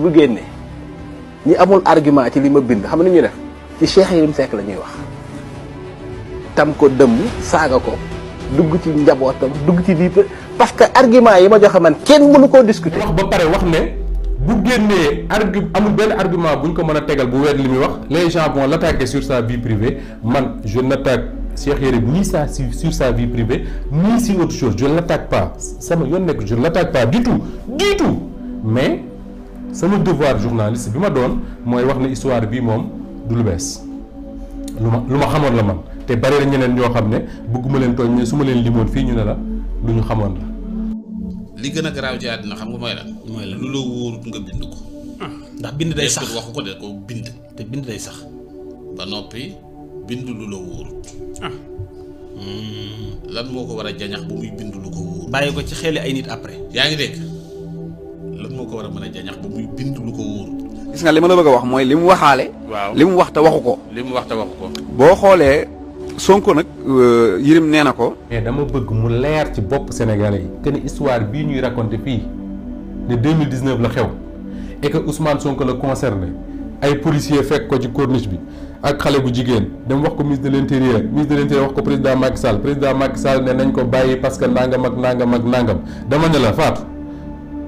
bu génnee ñi amul argument ci li ma bind xam nga ni ñuy def ci Cheikh Yérim Seck la ñuy wax tam ko dëmm saaga ko dugg ci njabootam dugg ci biir parce que argument yi ma joxe man kenn mënu koo discuter. wax ba pare wax ne bu génnee amul benn argument bu ñu ko mën a tegal bu weer li muy wax les gens vont l'attaquer sur sa vie privée man je n'attaque Cheikh Yérim ni sur sa vie privée ni sur autre chose je ne l'attaque pas sama yoon nekk je ne l'attaque pas du tout mais sama devoir journaliste bi ma doon mooy wax ne histoire bii moom du lu bees lu ma xamoon la man te bari na ñeneen ñoo xam ne bëgguma leen tooñ mais su ma leen limoon fii ñu ne la lu ñu xamoon la. li gën a garaaw ci àddina xam nga mooy lan. mooy lan lu la wóorut nga bind ko. ndax bind day sax waxu ko de ko bind. te bind day sax. ba noppi bind lu la wóorut. lan moo ko war a jañax ba muy bind lu ko wóorut. bàyyi ko ci xeli ay nit après. yaa ngi dégg lan moo ko war a mën a jañax ba muy bind lu ko wóorut. gis nga li ma la bëgg a wax mooy li mu waxaale. waaw li mu wax te waxu ko. li mu wax te waxu ko. boo xoolee Sonko nag Yérim nee na ko. mais dama bëgg mu leer ci bopp Sénégalais yi que ni histoire bii ñuy raconté fii ne 2019 la xew et que Ousmane Sonko la concerné ay policiers fekk ko ci corniche bi ak xale bu jigéen dem wax ko ministre de l'intérieur wax ko président Macky Sall ne nañ ko bàyyi parce que nangam ak nangam dama ne la Fatou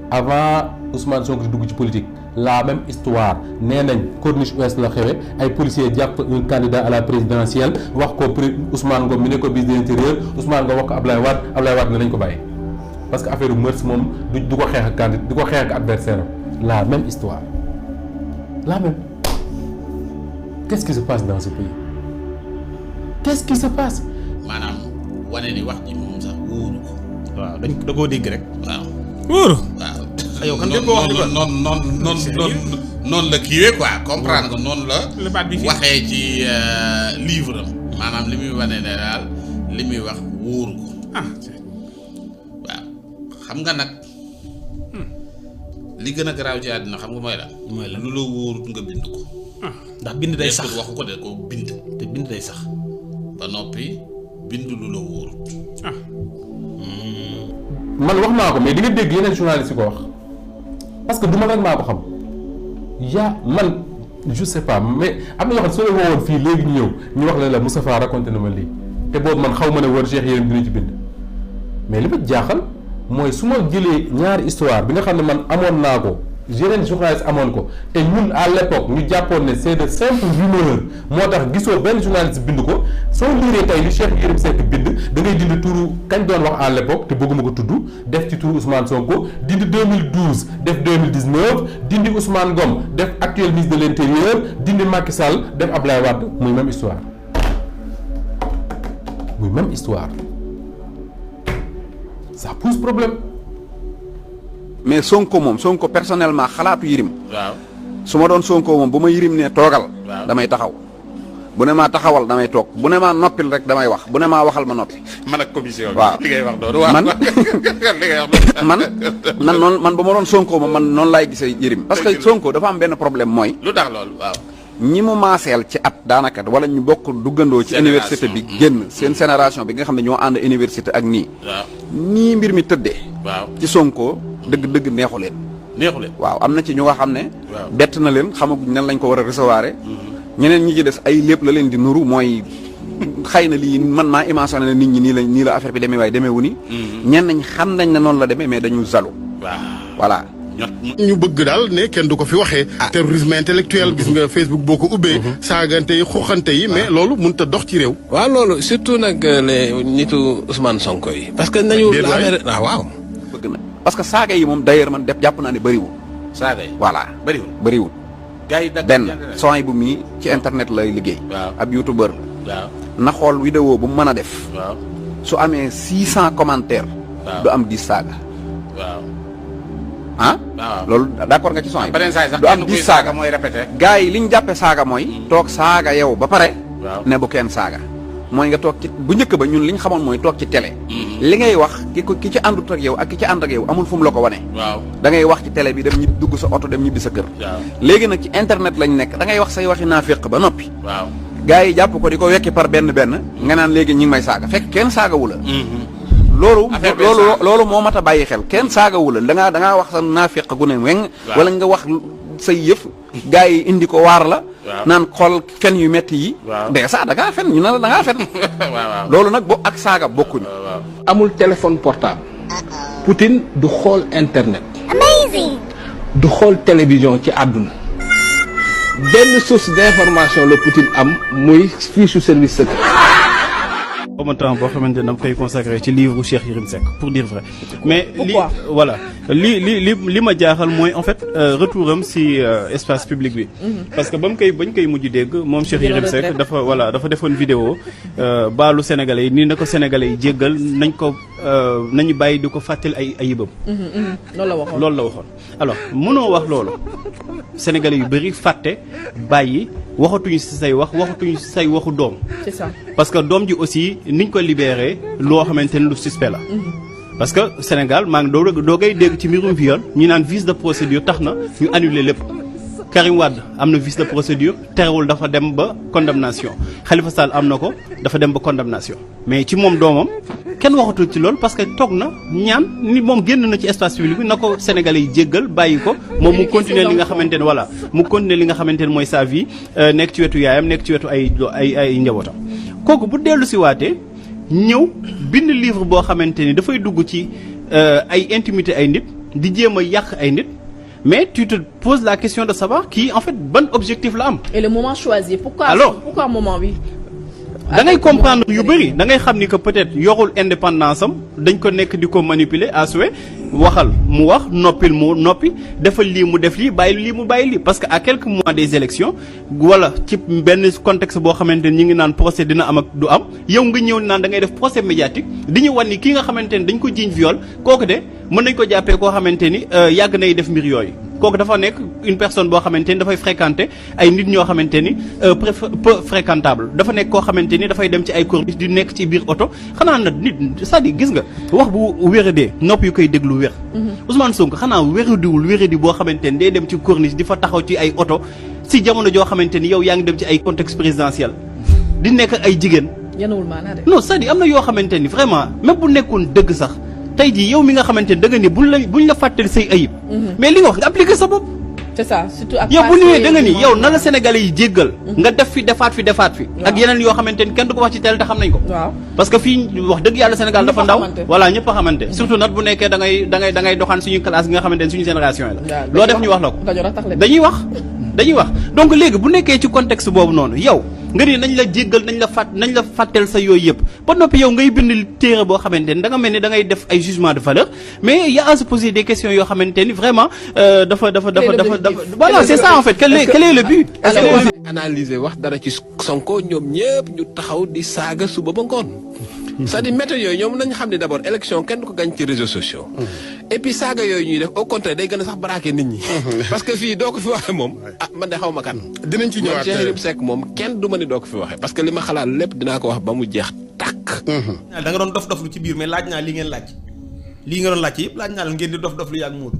avant Ousmane Sonko di dugg ci politique. La même histoire nee nañ corniche ouest la xewe ay policiers jàpp un candidat à la présidentielle wax ko Ousmane Ngom mi ne ko ministre de l'intérieur Ousmane Ngom wax ko Ablaye Wade ne nañ ko bàyyi parce que affaire mœurs moom du ko xeex ak candidat du ko xeex ak adversaire am la même histoire la même. Qu'est-ce qui se passe dans ce pays? Qu'est-ce qui se passe? maanaam wane ni wax ji moom sax wóoru ko. waaw dañ da koo dégg rek. waaw wóoru. waaw. yow kan déggoo wax dëgg noonu la kiiwee quoi comprendre nga noonu la. baat bi waxee ci livre am. maanaam li muy wane ne daal li muy wax wóoru ko. waaw xam nga nag li gën a garaaw ci àddina xam nga mooy lan. mooy lan lu la wóorut nga bind ko. ndax bind day sax waxu ko de ko bind. te bind day sax. ba noppi bind lu la wóorut. man wax naa ko mais di nga dégg yeneen journalistes yi ko wax parce que du ma rek maa ko xam man je sais pas mais am na yoo xam soo leen woowoon fii léegi ñu ñëw ñu wax la Moustapha raconté na ma lii te boobu man xaw ma ne war Cheikh Yérim dina ci bind mais li ma jaaxal mooy su ma jëlee ñaari histoire bi nga xam ne man amoon naa ko yeneen journaliste amoon ko te ñun à l'époque ñu jàppoon ne c'est de simples rumeurs moo tax gisoo benn journaliste bind ko soo liiree tey li Cheikh Yérim Seck bind da ngay dindi turu kañ doon wax à l'époque te bëgguma ko tudd def ci turu Ousmane Sonko dindi 2012 def 2019 dindi Ousmane Ngom def actuel ministre de l'intérieur dindi Macky Sall def Ablaye Wade muy même histoire ça pose problème. mais Sonko moom Sonko personnellement xalaatu Yérim. waaw su ma doon Sonko moom bu ma Yérim ne toogal. damay taxaw bu ne maa taxawal damay toog bu ne maa noppil rek damay wax bu ne maa waxal ma noppi. man ak commission bi. waaw li ngay wax doon man li ngay wax man bu ma doon Sonko moom man noonu laay gisee Yérim. parce que Sonko dafa am benn problème mooy. lu tax loolu waaw. ñi mu maaseel ci at daanaka wala ñu bokk duggandoo ci université bi génn seen génération bi nga xam ne ñoo ànd université ak nii. waaw nii mbir mi tëddee. waaw ci Sonko dëgg neexu leen. waaw am na ci ñu nga xam ne. bett na leen xamaguñ nan lañ ko war a recevoir. ñeneen ñi ci des ay lépp la leen di nuru mooy xëy na lii man maa imaginé nit ñi nii la affaire bi demee waaye demeewu ni. ñenn ñi xam nañ ne noonu la demee mais dañu zalu. voilà. ñu bëgg daal ne kenn du ko fi waxee. terrorisme intellectuel gis nga Facebook boo ko ubbee. saagante yi xuxante yi mais loolu mënut a dox ci réew. waaw loolu surtout nag les nitu Ousmane Sonko yi. parce que nañu affaire waaw. bëgg na parce que saaga yi moom d'ailleurs man jàpp naa ne bëriwul. saaga yi voilà bëriwul. gars yi benn son bu mii ci internet lay liggéey. ab youtubeur la. waaw na xool vidéo bu mu mën a def. waaw su amee 600 commentaires. du am 10 saaga. waaw. loolu d'accord nga ci son yi. beneen saa yi sax du am 10 saaga mooy répété. gars yi li ñu jàppee saaga mooy. toog saaga yow ba pare. ne bu kenn saaga. mooy nga toog ci bu njëkk ba ñun li ñu xamoon mooy toog ci télé. li ngay wax ki ci àndut ak yow ak ki ci ànd ak yow amul fu mu la ko wane. da ngay wax ci télé bi dem ñibbi dugg sa oto dem ñibbi sa kër. léegi nag ci internet lañ nekk da ngay wax say waxi naaféq ba noppi. gars yi jàpp ko di ko wekki par benn nga naan léegi ñi ngi may saaga fekk kenn saagawu la. loolu moo mat a bàyyi xel kenn saagawu la da ngaa wax sa naaféq gu ne weng wala nga wax say yëf gars yi indi ko waar la naan xool fen yu metti yi de sax da ngaa fen ñu ne la da ngaa fen loolu nag bo ak saaga bokkuñu amul téléphone portable Poutine du xool internet du xool télévision ci àdduna benn source d'information la Poutine am muy fiche service secret. am temps boo xamante ne dama koy consacré ci livre Cheikh Yérim Seck pour dire vrai. mais li ma jaaxal mooy en fait retour am si espace public bi. parce que bañ koy mujj dégg moom Cheikh Yérim Seck dafa defoon vidéo baalu sénégalais yi nii na ko sénégalais yi jéggal nañu bàyyi di ko fàttali ay ayibam. loolu la waxoon alors mënoo wax loolu sénégalais yu bëri fàtte bàyyi waxatuñu si say wax waxatuñu si say waxu doom. c'est ça parce que doom ji aussi niñ ko libéré loo xamante ne lu suspect la. parce que Sénégal maa ngi doo ngay dégg ci mbirum viol ñu naan vice de procédure tax na ñu annulé lépp. Karim Wade am na vice de procédure terewul dafa dem ba condamnation Khalifa Sall am na ko dafa dem ba condamnation mais ci moom doomam kenn waxatul ci loolu parce que toog na ñaan ni moom génn na ci espace public bi na ko Sénégalais yi jéggal bàyyi ko moom mu continuer li nga xamante ne voilà mu continuer li nga xamante ne mooy sa vie nekk ci wetu yaayam nekk ci wetu ay njabootam kooku bu dellu si waatee ñëw bind livre boo xamante ni dafay dugg ci ay intimité ay nit di jéem a yàq ay nit mais tu te poses la question de savoir qui en fait ban objectif la am. Et le moment choisi pourquoi moment bi. da ngay comprendre yu bëri da ngay xam ni que peut-être yorul indépendance am dañ ko nekk di ko manipuler à souhait waxal mu wax noppil mu noppi defal lii mu def lii bàyyi lii parce que à quelques mois des élections wala ci benn contexte boo xamante ni ñu ngi naan procès dina am ak du am yow nga ñëw naan da ngay def procès médiatique di ñu wan ni kii nga xamante ni dañ ko jiiñ viol kooku de mën nañ ko jàppee koo xamante ni yàgg nay def mbir yooyu kooku dafa nekk une personne boo xamante ni dafay fréquenter ay nit ñoo xamante ni peu fréquentable dafa nekk koo xamante ni dafay dem ci ay corniche di nekk ci biir oto xanaa nag nit c'est-à-dire gis nga wax bu wéradee nopp yu koy déglu wér Ousmane Sonko xanaa wéradi boo xamante ni day dem ci corniche di fa taxaw ci ay oto si jamono joo xamante ni yow yaa ngi dem ci ay contexte présidentiel di nekk ay jigéen non c'est-à-dire am na yoo xamante ni vraiment même bu nekkoon dëgg sax tey jii yow mi nga xamante ni da nga ni buñ la fàttali say ayib mais li nga wax nga appliqué sa bopp c'est ça surtout ak yow bu ñëwee da nga ni yow na la Sénégalais yi jéggal nga def fi defaat fi ak yeneen yoo xamante ni kenn du ko wax ci télé te xam nañ ko parce que fii wax dëgg yàlla Sénégal dafa ndaw voilà ñëpp a xamante surtout nag bu nekkee da ngay doxaan suñu classe gi nga xamante ni suñu génération yi la loo def ñu wax la ko dañuy wax donc léegi bu nekkee ci contexte boobu noonu yow nga ni nañ la jéggal nañ la fàttel sa yooyu yëpp ba noppi yow ngay bind téere boo xamante ni da nga mel ni da ngay def ay jugement de valeur mais y a à se poser des questions yoo xamante ni vraiment dafa voilà c'est ça en fait quel est le but analyser wax dara ci Sonko ñoom ñëpp ñu taxaw di saaga suba ba ngoon c'est-à-dire méthode yooyu ñoom nañu xam ne d'abord élection kenn du ko gañ ci réseaux sociaux et puis saaga yooyu ñuy def au contraire day gën a sax braquer nit ñi parce que fii doo ko fi waxee moom man de xaw ma kan dinañ ci ñëwaat Cheikh Yérim Seck moom kenn du ma ni doo ko fi waxee parce que li ma xalaat lépp dinaa ko wax ba mu jeex tàkk da nga doon dof lu ci biir mais laaj naa li ngeen laaj lii nga doon laaj yëpp laaj naa la ngeen di dof lu yàgg muut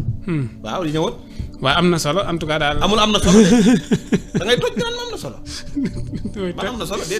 waaw li ñëwoon waaw am na solo en tout cas daal am na solo da ngay toj naan ma am na solo